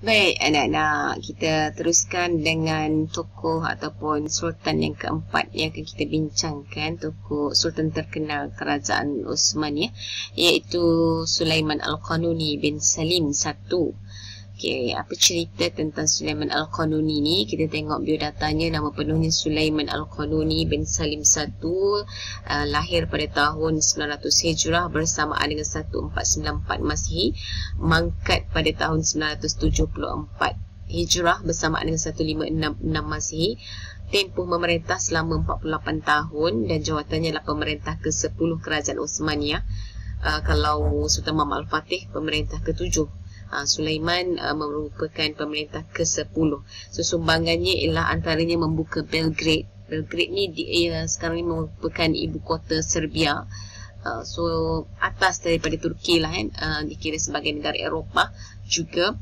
Baik anak-anak, kita teruskan dengan tokoh ataupun sultan yang keempat yang akan kita bincangkan, tokoh sultan terkenal kerajaan Uthmaniyah, iaitu Sulaiman Al-Qanuni bin Salim I. Okey, apa cerita tentang Sulaiman Al-Qanuni ni? Kita tengok biodatanya. Nama penuhnya Sulaiman Al-Qanuni bin Salim I, lahir pada tahun 900 Hijrah bersamaan dengan 1494 Masihi, mangkat pada tahun 974 Hijrah bersamaan dengan 1566 Masihi, tempoh memerintah selama 48 tahun dan jawatannya adalah pemerintah ke-10 kerajaan Uthmaniyah. Kalau Sultan Muhammad Al-Fatih pemerintah ke-7. Sulaiman merupakan pemerintah ke-10. So, sumbangannya ialah antaranya membuka Belgrade. Belgrade ni dia sekarang ni merupakan ibu kota Serbia. So, atas daripada Turki lah kan. Dikira sebagai negara Eropah juga.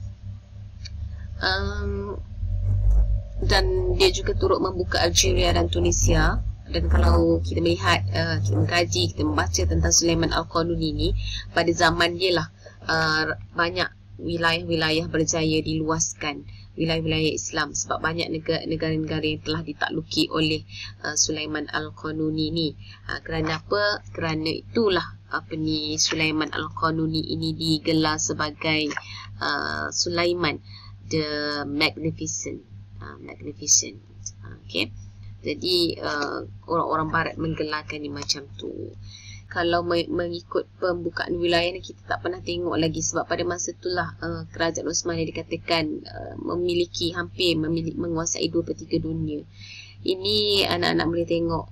Dan dia juga turut membuka Algeria dan Tunisia. Dan kalau kita melihat, kita mengkaji, kita membaca tentang Sulaiman Al-Qanuni ni, pada zaman dia lah banyak wilayah-wilayah berjaya diluaskan, wilayah-wilayah Islam, sebab banyak negara-negara yang telah ditakluki oleh Sulaiman Al-Qanuni ni. Kerana apa? Kerana itulah Sulaiman Al-Qanuni ini digelar sebagai Sulaiman the Magnificent. Okay. Jadi orang-orang barat menggelarkan ni macam tu. Kalau mengikut pembukaan wilayah ni, kita tak pernah tengok lagi, sebab pada masa itulah kerajaan Uthmaniyah dikatakan hampir menguasai 2/3 dunia. Ini anak-anak boleh tengok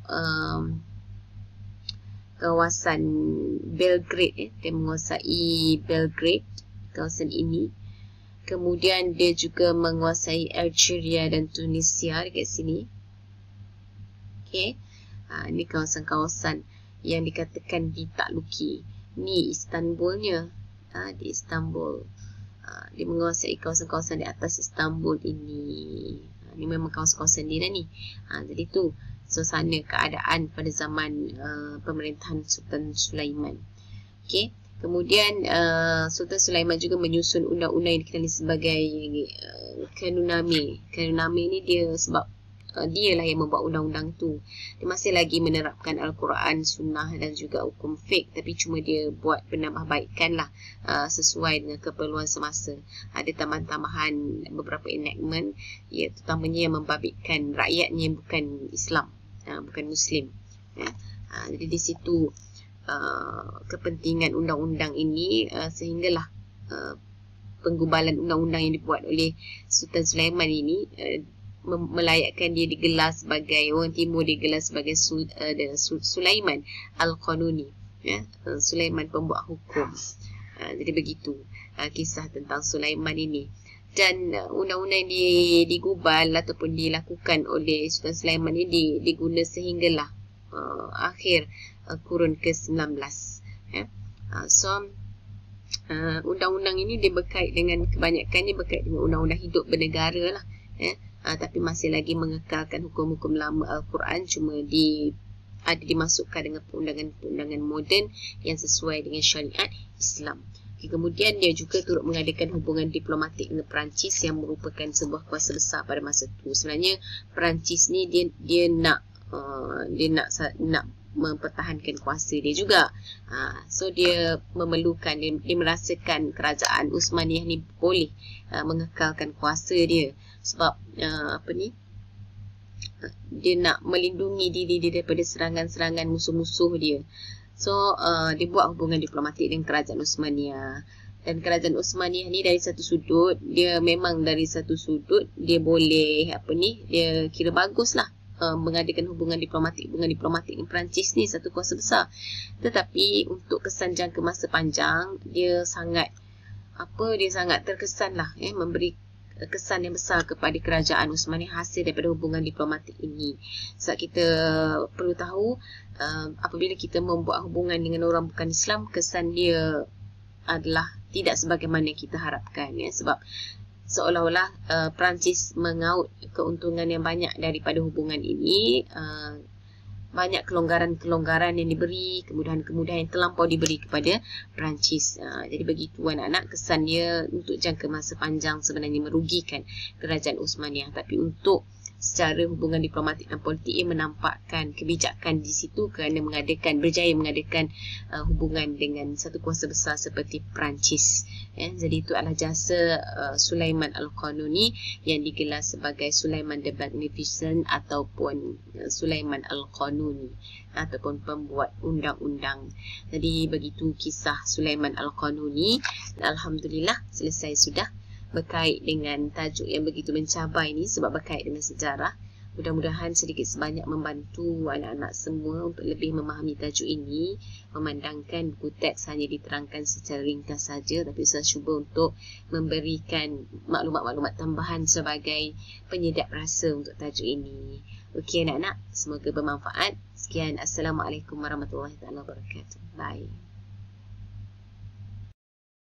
kawasan Belgrade, dia menguasai Belgrade, kawasan ini. Kemudian dia juga menguasai Algeria dan Tunisia dekat sini. Okay. Ini kawasan-kawasan yang dikatakan ditakluki. Ni Istanbulnya. Di Istanbul. Dia menguasai kawasan-kawasan di atas Istanbul ini. Ini memang kawasan-kawasan dia dah ni. Jadi tu suasana keadaan pada zaman pemerintahan Sultan Sulaiman. Okay. Kemudian Sultan Sulaiman juga menyusun undang-undang yang dikenali sebagai Qanuname. Qanuname ni dia sebab dia lah yang membuat undang-undang tu. Dia masih lagi menerapkan Al-Quran, Sunnah dan juga hukum fiqh, tapi cuma dia buat penambahbaikan lah sesuai dengan keperluan semasa. Ada tambahan-tambahan beberapa enactment, ya, terutamanya yang membabitkan rakyatnya yang bukan Islam, bukan Muslim. Jadi di situ kepentingan undang-undang ini sehinggalah penggubalan undang-undang yang dibuat oleh Sultan Sulaiman ini melayakkan dia digelar sebagai, orang timur digelar sebagai Sulaiman Al-Qanuni, ya? Sulaiman pembuat hukum. Jadi begitu kisah tentang Sulaiman ini. Dan undang-undang yang digubal ataupun dilakukan oleh Sultan Sulaiman ini diguna sehinggalah akhir kurun ke-19, ya? So undang-undang ini dia berkait dengan, kebanyakannya berkait dengan undang-undang hidup bernegara lah, ya? Tapi masih lagi mengekalkan hukum-hukum lama Al-Quran, cuma ada dimasukkan dengan perundangan-perundangan moden yang sesuai dengan syariat Islam. Kemudian dia juga turut mengadakan hubungan diplomatik dengan Perancis yang merupakan sebuah kuasa besar pada masa itu. Sebenarnya Perancis ni dia nak mempertahankan kuasa dia juga. So dia memerlukan, dia merasakan kerajaan Uthmaniyah ni boleh mengekalkan kuasa dia, sebab dia nak melindungi diri dia daripada serangan-serangan musuh-musuh dia. So dia buat hubungan diplomatik dengan kerajaan Uthmaniyah. Dan kerajaan Uthmaniyah ni dari satu sudut, dia memang dari satu sudut dia boleh dia kira bagus lah mengadakan hubungan diplomatik dengan Perancis ni, satu kuasa besar. Tetapi untuk kesan jangka masa panjang, dia sangat terkesan lah, memberi kesan yang besar kepada kerajaan Uthmaniyah hasil daripada hubungan diplomatik ini. Sebab kita perlu tahu, apabila kita membuat hubungan dengan orang bukan Islam, kesan dia adalah tidak sebagaimana kita harapkan, ya? Sebab seolah-olah Perancis mengaut keuntungan yang banyak daripada hubungan ini, banyak kelonggaran-kelonggaran yang diberi, kemudahan-kemudahan yang terlampau diberi kepada Perancis. Jadi begitu anak-anak, kesan dia untuk jangka masa panjang sebenarnya merugikan Kerajaan Osmaniyah. Tapi untuk secara hubungan diplomatik dan politik, ia menampakkan kebijakan di situ kerana berjaya mengadakan hubungan dengan satu kuasa besar seperti Perancis. Jadi itu adalah jasa Sulaiman Al-Qanuni yang digelar sebagai Sulaiman the Magnificent ataupun Sulaiman Al-Qanuni ataupun pembuat undang-undang. Jadi begitu kisah Sulaiman Al-Qanuni. Alhamdulillah selesai sudah berkait dengan tajuk yang begitu mencabar ini sebab berkait dengan sejarah. Mudah-mudahan sedikit sebanyak membantu anak-anak semua untuk lebih memahami tajuk ini, memandangkan buku teks hanya diterangkan secara ringkas saja, tapi saya cuba untuk memberikan maklumat-maklumat tambahan sebagai penyedap rasa untuk tajuk ini. Okey anak-anak, semoga bermanfaat. Sekian, Assalamualaikum warahmatullahi wabarakatuh. Bye.